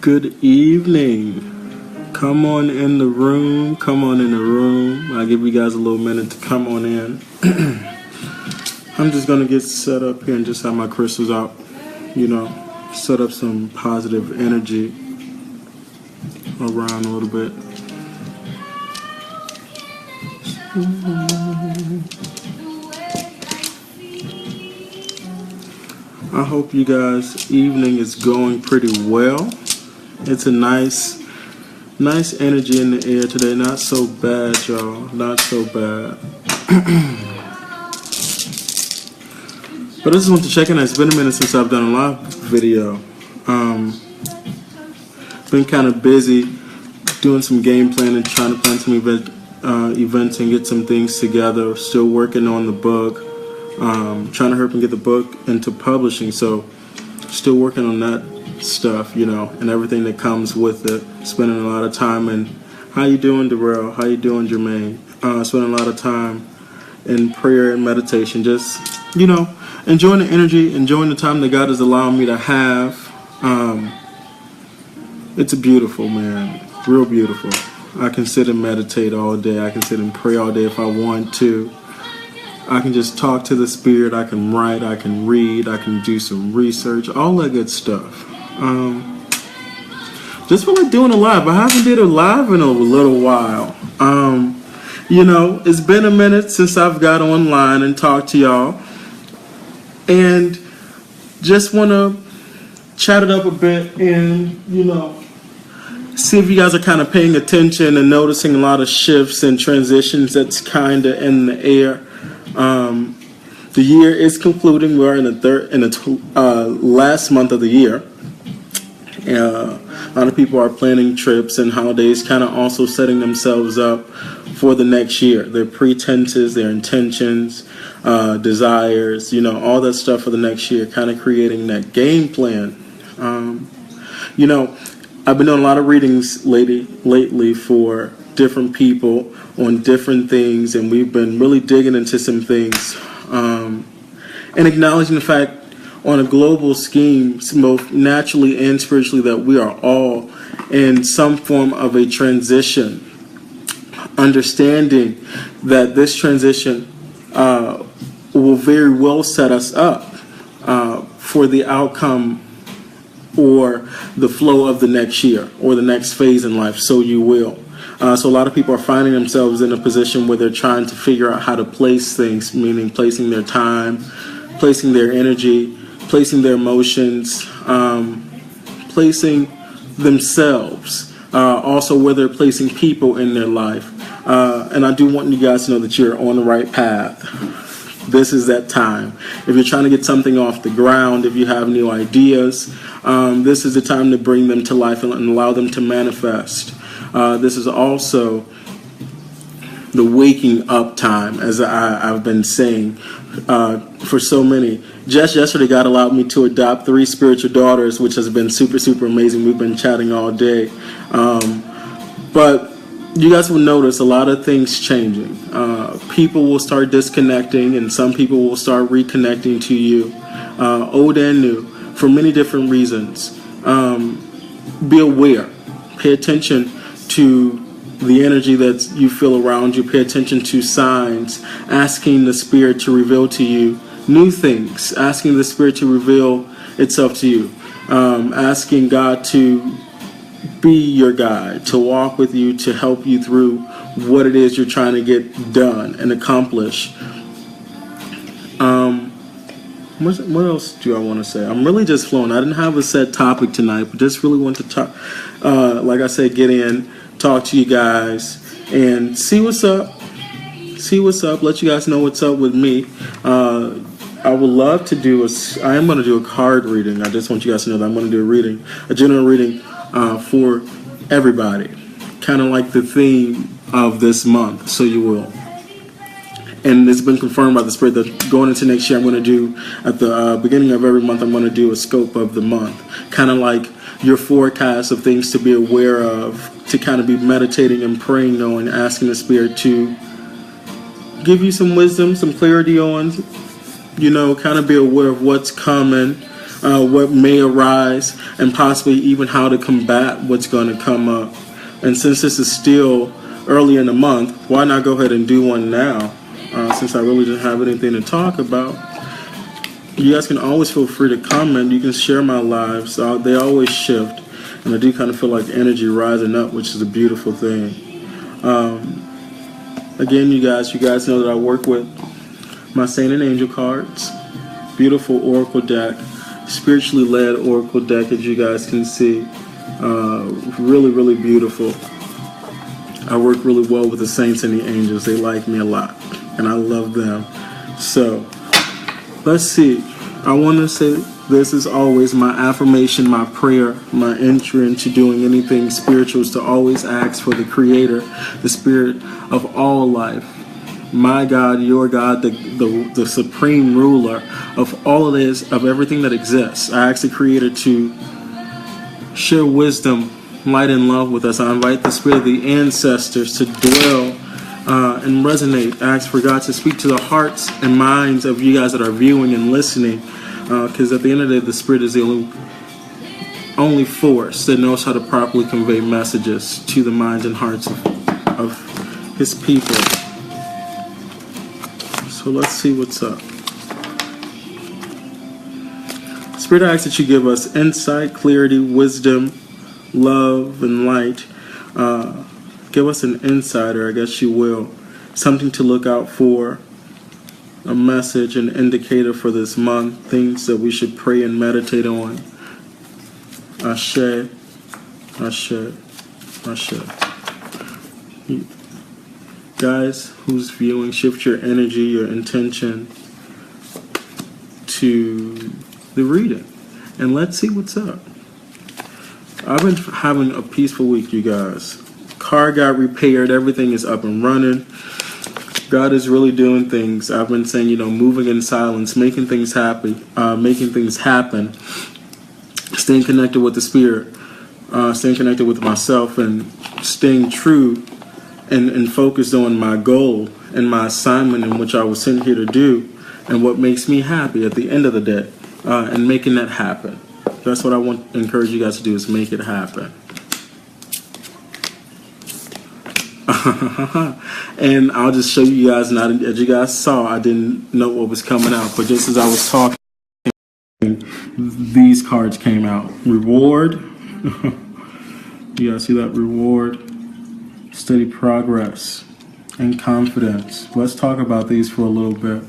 Good evening. Come on in the room. Come on in the room. I'll give you guys a little minute to come on in. I'm just going to get set up here and just have my crystals out. Set up some positive energy around a little bit. I hope you guys' evening is going pretty well. It's a nice energy in the air today. Not so bad, y'all. Not so bad. But I just want to check in. It's been a minute since I've done a live video. Been kind of busy doing some game planning, trying to plan some events and get some things together. Still working on the book. Trying to hurry up and get the book into publishing. So still working on that stuff, and everything that comes with it. Spending a lot of time in, how you doing, Darrell? How you doing, Jermaine? Spending a lot of time in prayer and meditation. Just, enjoying the energy, enjoying the time that God is allowing me to have. It's beautiful, man. Real beautiful. I can sit and meditate all day. I can sit and pray all day if I want to. I can just talk to the Spirit. I can write. I can read. I can do some research. All that good stuff. Just feel like doing a live. I haven't did a live in a little while. It's been a minute since I've got online and talked to y'all. And just want to chat it up a bit and, see if you guys are kind of paying attention and noticing a lot of shifts and transitions that's kind of in the air. The year is concluding. We're in the last month of the year. A lot of people are planning trips and holidays, kind of also setting themselves up for the next year. Their pretenses, their intentions, desires, all that stuff for the next year, kind of creating that game plan. I've been doing a lot of readings lately for different people on different things, and we've been really digging into some things and acknowledging the fact on a global scheme, both naturally and spiritually, that we are all in some form of a transition. Understanding that this transition will very well set us up for the outcome or the flow of the next year or the next phase in life, so you will. So a lot of people are finding themselves in a position where they're trying to figure out how to place things, meaning placing their time, placing their energy, placing their emotions, placing themselves, also where they're placing people in their life. And I do want you guys to know that you're on the right path. This is that time. If you're trying to get something off the ground, if you have new ideas, this is the time to bring them to life and allow them to manifest. This is also the waking up time, as I've been saying for so many. Just yesterday, God allowed me to adopt 3 spiritual daughters, which has been super, super amazing. We've been chatting all day. But you guys will notice a lot of things changing. People will start disconnecting, and some people will start reconnecting to you, old and new, for many different reasons. Be aware. Pay attention to the energy that you feel around you. Pay attention to signs, asking the Spirit to reveal to you new things, asking the Spirit to reveal itself to you, asking God to be your guide, to walk with you, to help you through what it is you're trying to get done and accomplish. What else do I want to say? I'm really just flowing. I didn't have a set topic tonight, but just really want to talk, like I said, get in, talk to you guys, and see what's up. Let you guys know what's up with me. I would love to I am going to do a card reading. I just want you guys to know that I'm going to do a general reading for everybody. Kind of like the theme of this month, so you will. And it's been confirmed by the Spirit that going into next year, I'm going to do, at the beginning of every month, I'm going to do a scope of the month. Kind of like your forecast of things to be aware of, to kind of be meditating and praying on, asking the Spirit to give you some wisdom, some clarity on, kind of be aware of what's coming. what may arise, and possibly even how to combat what's going to come up. And since this is still early in the month, why not go ahead and do one now? Since I really didn't have anything to talk about. You guys can always feel free to comment. You can share my lives. They always shift. And I do kind of feel like energy rising up, which is a beautiful thing. Again, you guys know that I work with my Saint and Angel cards. Beautiful oracle deck. Spiritually led oracle deck, as you guys can see. Really, really beautiful. I work really well with the Saints and the Angels. They like me a lot. And I love them. So, let's see. I want to say this is always my affirmation, my prayer, my entry into doing anything spiritual is to always ask for the Creator, the Spirit of all life. My God, your God, the supreme ruler of all it is, of everything that exists. I ask the Creator to share wisdom, light, and love with us. I invite the Spirit of the ancestors to dwell and resonate. I ask for God to speak to the hearts and minds of you guys that are viewing and listening, because at the end of the day, the Spirit is the only force that knows how to properly convey messages to the minds and hearts of His people. So let's see what's up. Spirit, I ask that you give us insight, clarity, wisdom, love, and light. Give us an insider, I guess you will. Something to look out for. A message, an indicator for this month. Things that we should pray and meditate on. Ashe. Ashe. Ashe. Guys who's viewing, shift your energy, your intention to the reading. And let's see what's up. I've been having a peaceful week, you guys. Car got repaired. Everything is up and running. God is really doing things. I've been saying, moving in silence, making things happen, staying connected with the Spirit, staying connected with myself, and staying true and focused on my goal and my assignment in which I was sent here to do, and what makes me happy at the end of the day, and making that happen. That's what I want to encourage you guys to do, is make it happen. And I'll just show you guys, now as you guys saw, I didn't know what was coming out, but just as I was talking, these cards came out. Reward. You guys see that? Reward, steady progress, and confidence. Let's talk about these for a little bit.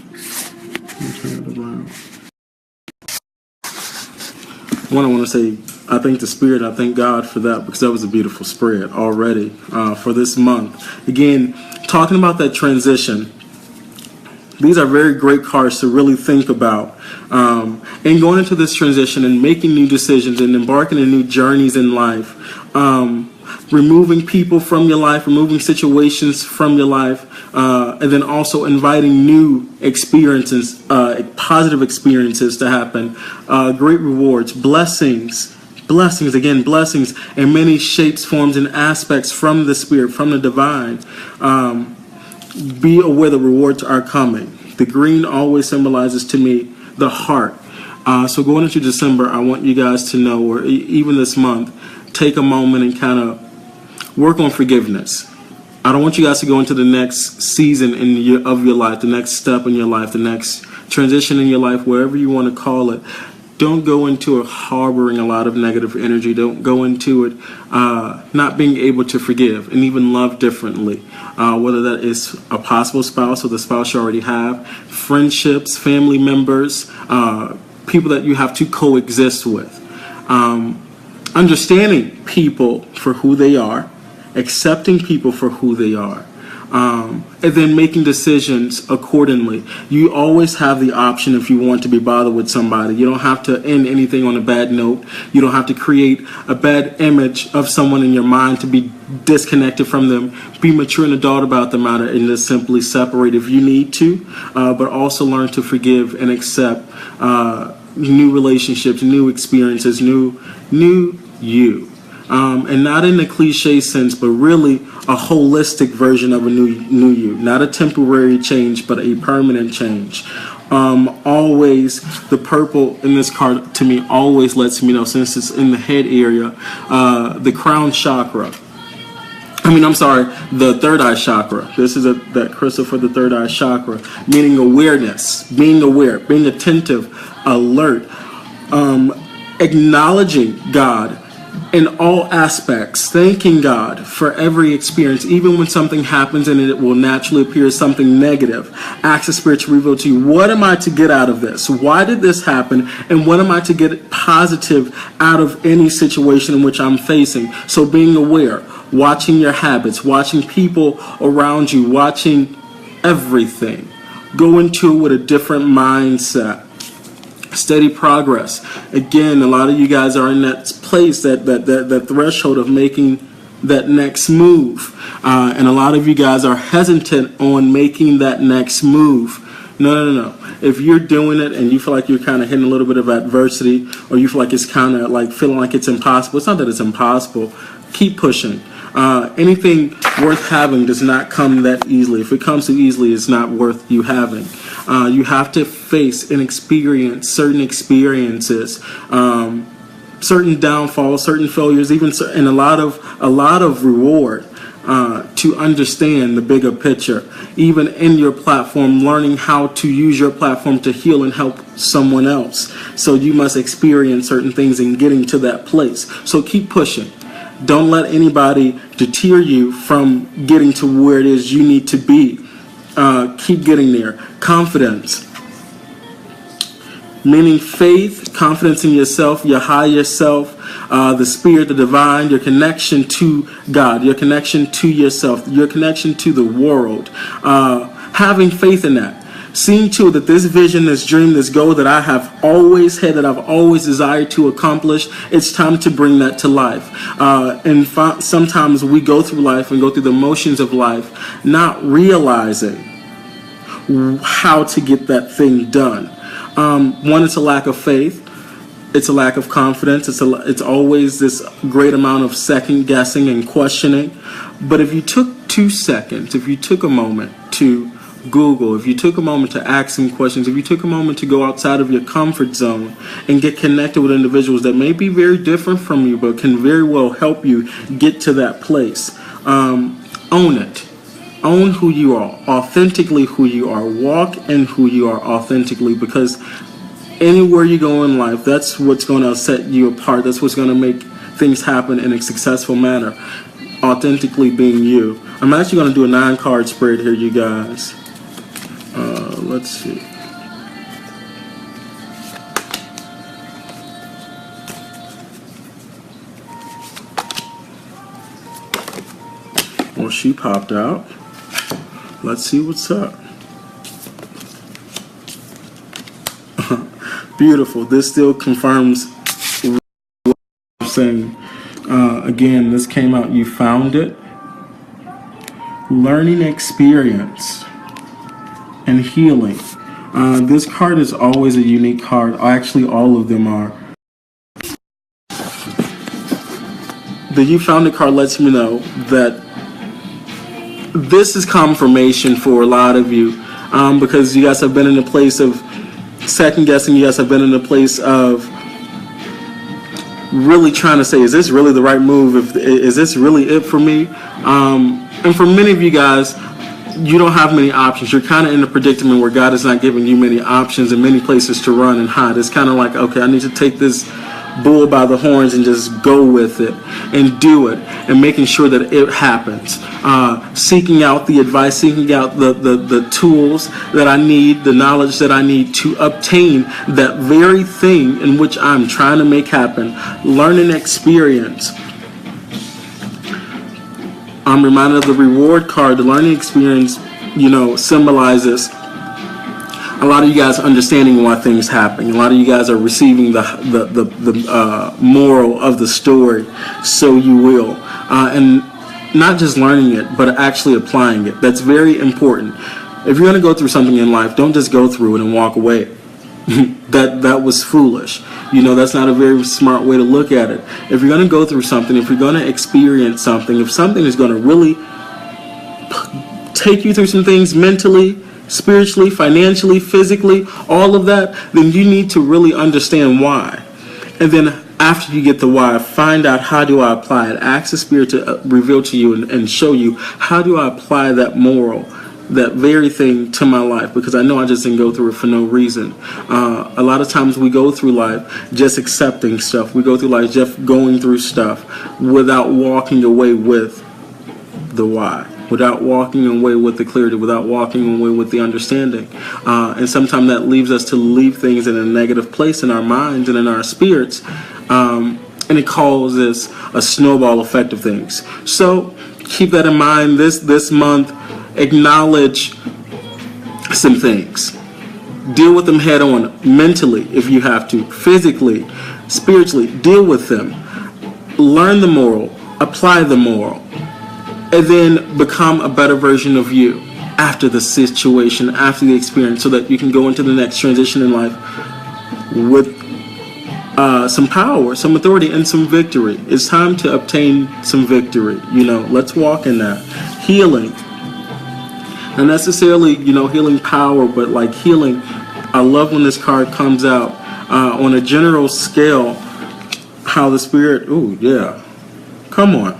Let me turn it around. One, I want to say, I thank the Spirit, I thank God for that, because that was a beautiful spread already for this month. Again, talking about that transition, these are very great cards to really think about. And going into this transition and making new decisions and embarking on new journeys in life, removing people from your life, removing situations from your life, and then also inviting new experiences, positive experiences to happen, great rewards, blessings in many shapes, forms, and aspects from the Spirit, from the divine. Be aware the rewards are coming. The green always symbolizes to me the heart. So going into December, I want you guys to know, or even this month, take a moment and kind of work on forgiveness. I don't want you guys to go into the next season of your life, the next step in your life, the next transition in your life, wherever you want to call it. Don't go into it harboring a lot of negative energy. Don't go into it not being able to forgive and even love differently. Whether that is a possible spouse or the spouse you already have, friendships, family members, people that you have to coexist with. Understanding people for who they are, accepting people for who they are, and then making decisions accordingly. You always have the option if you want to be bothered with somebody. You don't have to end anything on a bad note. You don't have to create a bad image of someone in your mind to be disconnected from them. Be mature and adult about the matter and just simply separate if you need to, but also learn to forgive and accept new relationships, new experiences, new you. And not in the cliche sense, but really a holistic version of a new you. Not a temporary change, but a permanent change. always, the purple in this card to me always lets me know, since it's in the head area, the crown chakra. I'm sorry, the third eye chakra. This is that crystal for the third eye chakra, meaning awareness, being aware, being attentive, alert, acknowledging God in all aspects, thanking God for every experience, even when something happens and it will naturally appear as something negative. Ask the Spirit to reveal to you, what am I to get out of this? Why did this happen? And what am I to get positive out of any situation in which I'm facing? So being aware, watching your habits, watching people around you, watching everything. Go into it with a different mindset. Steady progress. Again, a lot of you guys are in that place, that threshold of making that next move. And a lot of you guys are hesitant on making that next move. No. If you're doing it and you feel like you're kind of hitting a little bit of adversity, or you feel like it's kind of like feeling like it's impossible, it's not that it's impossible. Keep pushing. Anything worth having does not come that easily. If it comes too easily, it's not worth you having. You have to face and experience certain experiences, certain downfalls, certain failures, and a lot of reward to understand the bigger picture. Even in your platform, learning how to use your platform to heal and help someone else. So you must experience certain things in getting to that place. So keep pushing. Don't let anybody deter you from getting to where it is you need to be. Keep getting there. Confidence. Meaning faith, confidence in yourself, your higher self, the spirit, the divine, your connection to God, your connection to yourself, your connection to the world. Having faith in that. Seeing to it that this vision, this dream, this goal that I have always had, that I've always desired to accomplish, it's time to bring that to life. And sometimes we go through life and go through the motions of life, not realizing how to get that thing done. One, it's a lack of faith. It's a lack of confidence. It's always this great amount of second guessing and questioning. But if you took 2 seconds, if you took a moment to Google, if you took a moment to ask some questions, if you took a moment to go outside of your comfort zone and get connected with individuals that may be very different from you but can very well help you get to that place, own it. Own who you are, authentically who you are. Walk in who you are authentically, because anywhere you go in life, that's what's going to set you apart. That's what's going to make things happen in a successful manner. Authentically being you. I'm actually going to do a 9-card spread here, you guys. Let's see. Well, she popped out. Let's see what's up. Beautiful. This still confirms what I'm saying. Again, this came out, you found it. Learning experience and healing. This card is always a unique card. Actually, all of them are. The You Found It card lets me know that this is confirmation for a lot of you, because you guys have been in a place of second guessing. You guys have been in a place of really trying to say, is this really the right move? Is this really it for me? And for many of you guys, you don't have many options. You're kind of in a predicament where God is not giving you many options and many places to run and hide. It's kind of like, okay, I need to take this bull by the horns and just go with it and do it, and making sure that it happens. Seeking out the advice, seeking out the tools that I need, the knowledge that I need to obtain that very thing in which I'm trying to make happen. Learning experience. I'm reminded of the reward card. The learning experience, symbolizes a lot of you guys understanding why things happen. A lot of you guys are receiving the moral of the story, so you will. And not just learning it, but actually applying it. That's very important. If you're going to go through something in life, don't just go through it and walk away. That was foolish. That's not a very smart way to look at it. If you're going to go through something, if you're going to experience something, if something is going to really take you through some things mentally, spiritually, financially, physically, all of that, then you need to really understand why. And then after you get the why, find out, how do I apply it? Ask the Spirit to reveal to you and show you, how do I apply that moral, that very thing to my life? Because I know I just didn't go through it for no reason. A lot of times we go through life just accepting stuff. We go through life just going through stuff without walking away with the why, without walking away with the clarity, without walking away with the understanding. And sometimes that leaves us to leave things in a negative place in our minds and in our spirits. And it causes a snowball effect of things. So keep that in mind this month. Acknowledge some things. Deal with them head on, mentally if you have to, physically, spiritually. Deal with them. Learn the moral, apply the moral, and then become a better version of you after the situation, after the experience, so that you can go into the next transition in life with some power, some authority, and some victory. It's time to obtain some victory. Let's walk in that. Healing. Not necessarily, healing power, but like healing. I love when this card comes out on a general scale, how the Spirit, ooh, yeah. Come on.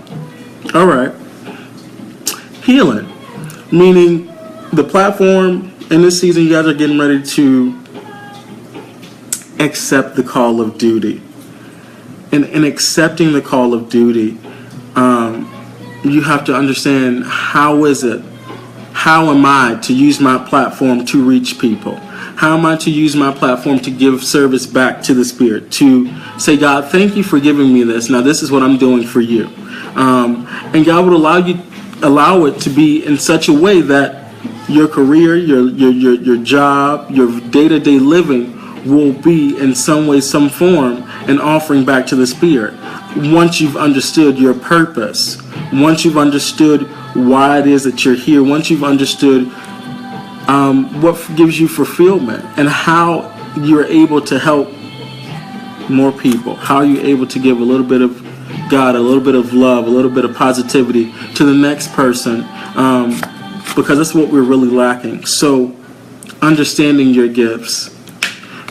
All right. Healing. Meaning the platform in this season, you guys are getting ready to accept the call of duty. And in accepting the call of duty, you have to understand, how am I to use my platform to reach people? How am I to use my platform to give service back to the Spirit? To say, God, thank you for giving me this. Now this is what I'm doing for you. And God would allow it to be in such a way that your career, your job, your day-to-day living will be in some way, some form, an offering back to the Spirit. Once you've understood your purpose, once you've understood why it is that you're here, once you've understood what gives you fulfillment and how you're able to help more people, how you're able to give a little bit of God, a little bit of love, a little bit of positivity to the next person, because that's what we're really lacking. So understanding your gifts,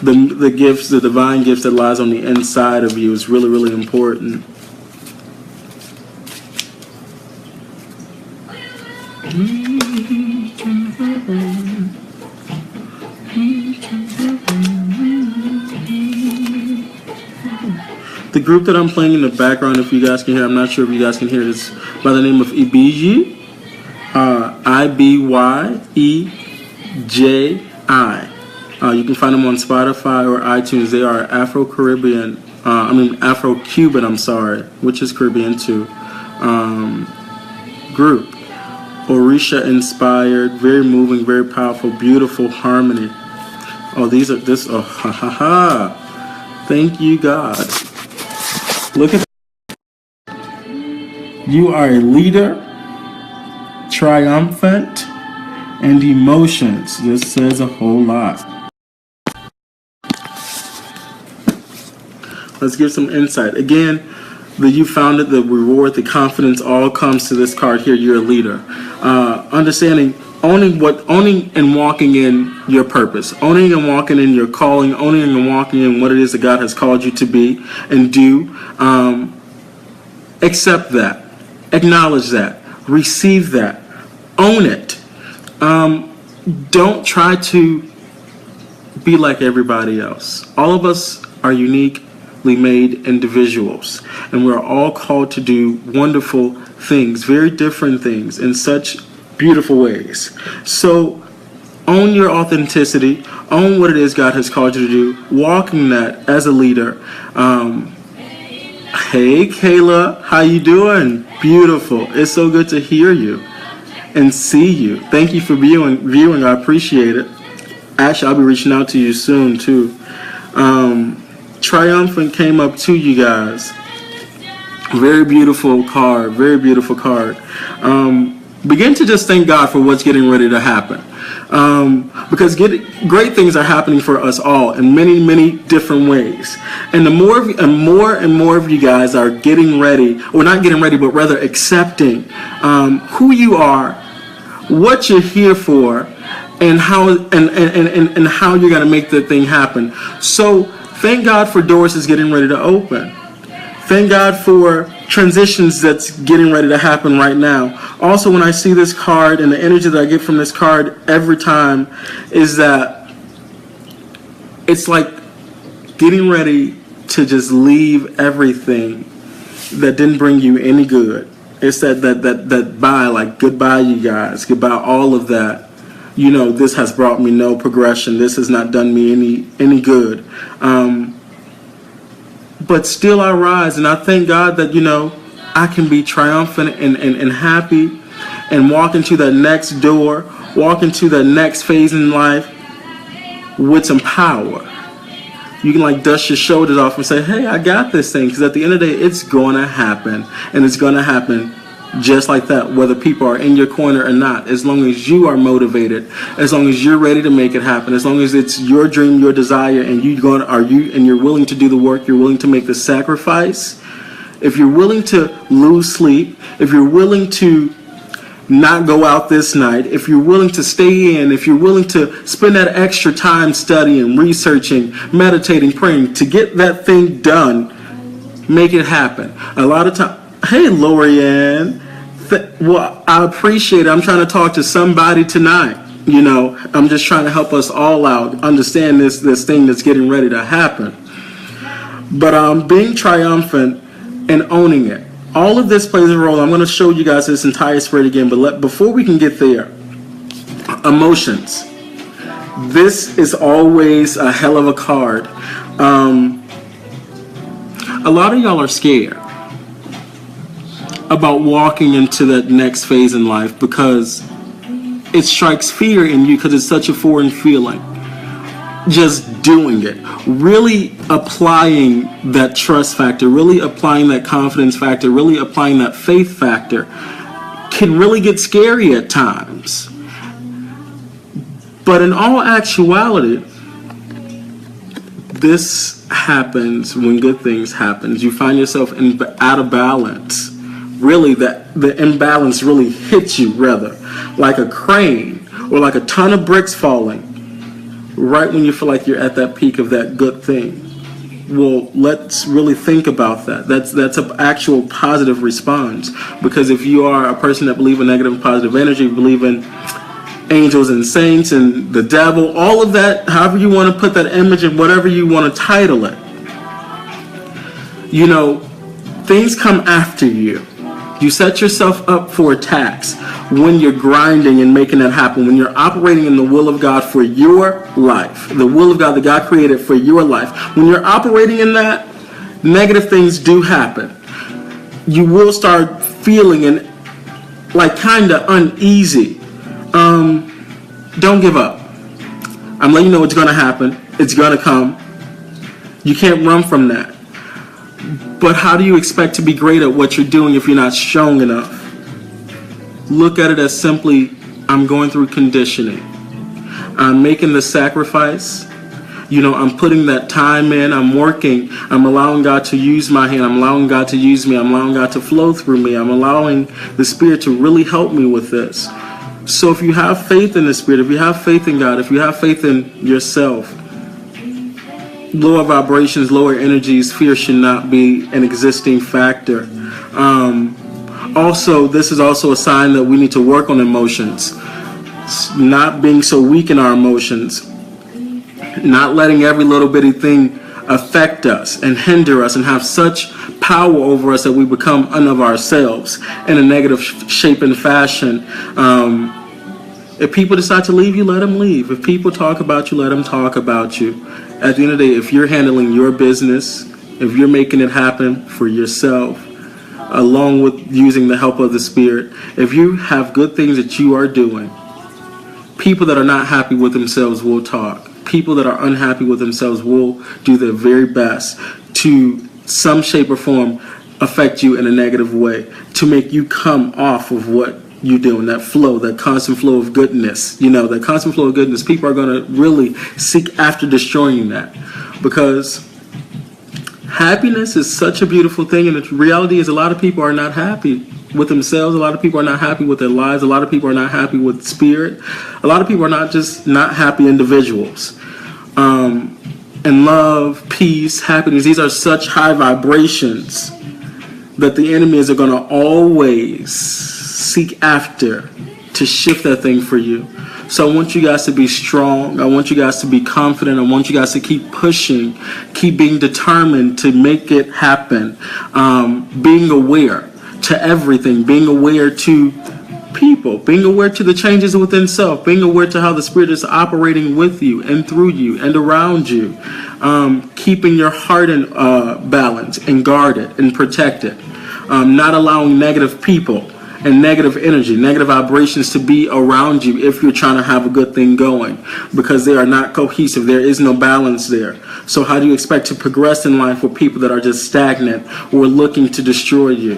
the gifts, the divine gifts that lies on the inside of you is really, really important. The group that I'm playing in the background, if you guys can hear, I'm not sure if you guys can hear this, by the name of Ibiji, Ibyeji. You can find them on Spotify or iTunes. They are Afro-Cuban, which is Caribbean too, group. Orisha inspired, very moving, very powerful, beautiful harmony. Thank you, God. Look at that. You are a leader, triumphant, and emotions. This says a whole lot. Let's give some insight. Again, you found it, the reward, the confidence all comes to this card here. You're a leader. Understanding, owning and walking in your purpose, owning and walking in your calling, owning and walking in what it is that God has called you to be and do. Accept that, acknowledge that, receive that, own it. Don't try to be like everybody else. All of us are uniquely made individuals, and we're all called to do wonderful things, very different things, in such beautiful ways. So own your authenticity, own what it is God has called you to do, walk in that as a leader. Hey Kayla, how you doing? Beautiful. It's so good to hear you and see you. Thank you for viewing. I appreciate it. Actually, I'll be reaching out to you soon too. Triumphant came up to you guys. Very beautiful card. Very beautiful card. Begin to just thank God for what's getting ready to happen. Because great things are happening for us all in many, many different ways. And the more and more of you guys are getting ready, or not getting ready, but rather accepting who you are, what you're here for, and how you're going to make the thing happen. So thank God for doors that's getting ready to open. Thank God for transitions that's getting ready to happen right now. Also, when I see this card and the energy that I get from this card every time is that it's like getting ready to just leave everything that didn't bring you any good. It's that bye, like goodbye, you guys, goodbye, all of that. You know, this has brought me no progression. This has not done me any good. But still I rise, and I thank God that, you know, I can be triumphant and happy and walk into that next door, walk into the next phase in life with some power. You can like dust your shoulders off and say, hey, I got this thing. Because at the end of the day, it's going to happen. And it's going to happen just like that, whether people are in your corner or not. As long as you are motivated, as long as you're ready to make it happen, as long as it's your dream, your desire, and you're willing to do the work, you're willing to make the sacrifice. If you're willing to lose sleep, if you're willing to not go out this night, if you're willing to stay in, if you're willing to spend that extra time studying, researching, meditating, praying to get that thing done, make it happen. A lot of time, hey, Lorianne, well, I appreciate it. I'm trying to talk to somebody tonight. You know, I'm just trying to help us all out, understand this thing that's getting ready to happen. But being triumphant and owning it. All of this plays a role. I'm going to show you guys this entire spread again, but before we can get there, emotions. This is always a hell of a card. A lot of y'all are scared about walking into that next phase in life because it strikes fear in you because it's such a foreign feeling. Just doing it, really applying that trust factor, really applying that confidence factor, really applying that faith factor can really get scary at times. But in all actuality, this happens when good things happen. You find yourself out of balance. Really, the imbalance really hits you, rather, like a crane or like a ton of bricks falling. Right when you feel like you're at that peak of that good thing. Well, let's really think about that. That's an actual positive response. Because if you are a person that believes in negative and positive energy, believe in angels and saints and the devil, all of that, however you want to put that image and whatever you want to title it, you know, things come after you. You set yourself up for attacks when you're grinding and making that happen, when you're operating in the will of God for your life, the will of God that God created for your life. When you're operating in that, negative things do happen. You will start feeling like kind of uneasy. Don't give up. I'm letting you know it's going to happen. It's going to come. You can't run from that. But how do you expect to be great at what you're doing if you're not strong enough? Look at it as simply, I'm going through conditioning. I'm making the sacrifice. You know, I'm putting that time in. I'm working. I'm allowing God to use my hand. I'm allowing God to use me. I'm allowing God to flow through me. I'm allowing the Spirit to really help me with this. So if you have faith in the Spirit, if you have faith in God, if you have faith in yourself, lower vibrations, lower energies, fear should not be an existing factor. Also, this is also a sign that we need to work on emotions. Not being so weak in our emotions. Not letting every little bitty thing affect us and hinder us and have such power over us that we become unto ourselves in a negative shape and fashion. If people decide to leave you, let them leave. If people talk about you, let them talk about you. At the end of the day, if you're handling your business, if you're making it happen for yourself, along with using the help of the Spirit, if you have good things that you are doing, people that are not happy with themselves will talk. People that are unhappy with themselves will do their very best to some shape or form affect you in a negative way, to make you come off of what you're doing, that flow, that constant flow of goodness. You know, that constant flow of goodness, people are going to really seek after destroying that, because happiness is such a beautiful thing, and the reality is a lot of people are not happy. with themselves. A lot of people are not happy with their lives. A lot of people are not happy with spirit. A lot of people are not happy individuals. And love, peace, happiness, these are such high vibrations that the enemies are going to always seek after to shift that thing for you. So I want you guys to be strong. I want you guys to be confident. I want you guys to keep pushing, keep being determined to make it happen. Being aware to everything, being aware to people, being aware to the changes within self, being aware to how the Spirit is operating with you and through you and around you. Keeping your heart in balance and guarded and protected. Not allowing negative people and negative energy, negative vibrations to be around you if you're trying to have a good thing going, because they are not cohesive. There is no balance there. So how do you expect to progress in life with people that are just stagnant or looking to destroy you?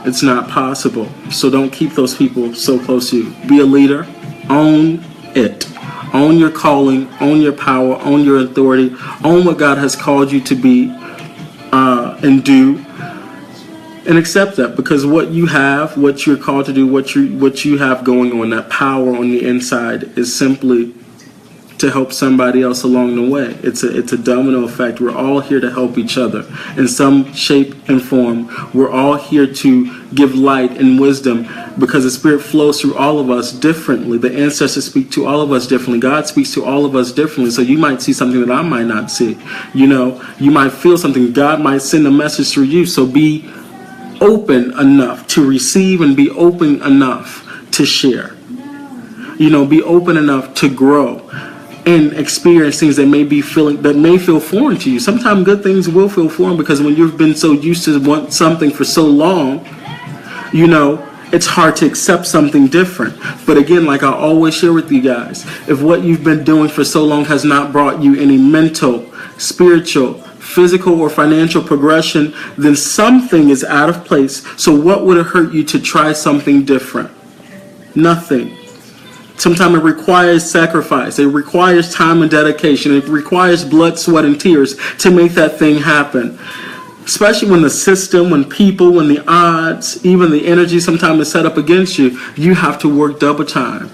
It's not possible. So don't keep those people so close to you. Be a leader. Own it. Own your calling. Own your power. Own your authority. Own what God has called you to be and do. And accept that, because what you have, what you're called to do, what you have going on, that power on the inside, is simply to help somebody else along the way. It's a domino effect. We're all here to help each other in some shape and form. We're all here to give light and wisdom, because the Spirit flows through all of us differently. The ancestors speak to all of us differently. God speaks to all of us differently. So you might see something that I might not see. You might feel something. God might send a message through you. So be open enough to receive and be open enough to share. Be open enough to grow and experience things that may feel foreign to you. Sometimes good things will feel foreign, because when you've been so used to want something for so long, it's hard to accept something different. But again, like I always share with you guys, if what you've been doing for so long has not brought you any mental, spiritual, physical, or financial progression, then something is out of place. So what would it hurt you to try something different? Nothing. Sometimes it requires sacrifice. It requires time and dedication. It requires blood, sweat, and tears to make that thing happen. Especially when the system, when people, when the odds, even the energy sometimes is set up against you, you have to work double time.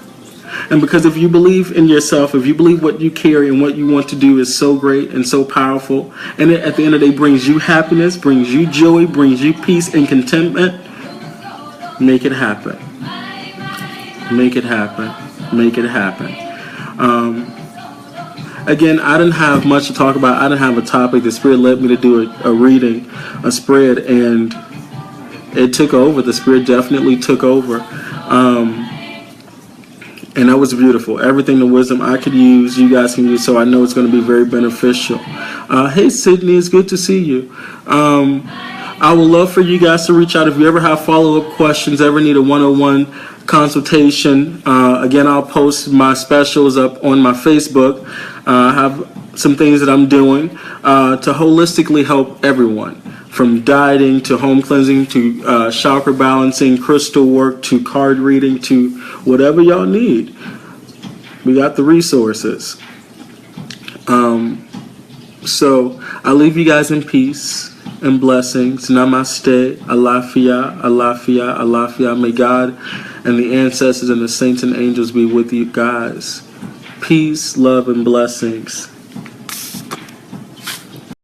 And because if you believe in yourself, if you believe what you carry and what you want to do is so great and so powerful, and it at the end of the day brings you happiness, brings you joy, brings you peace and contentment, make it happen. Make it happen. Make it happen. Again, I didn't have much to talk about. I didn't have a topic. The Spirit led me to do a reading, a spread, and it took over. The Spirit definitely took over. And that was beautiful. Everything, the wisdom I could use, you guys can use, so I know it's going to be very beneficial. Hey, Sydney, it's good to see you. I would love for you guys to reach out if you ever have follow-up questions, ever need a one-on-one consultation. Again, I'll post my specials up on my Facebook. I have some things that I'm doing to holistically help everyone, from dieting to home cleansing to chakra balancing, crystal work to card reading to whatever y'all need. We got the resources. So I leave you guys in peace and blessings. Namaste. Alafia, alafia, alafia. May God and the ancestors and the saints and angels be with you guys. Peace, love, and blessings.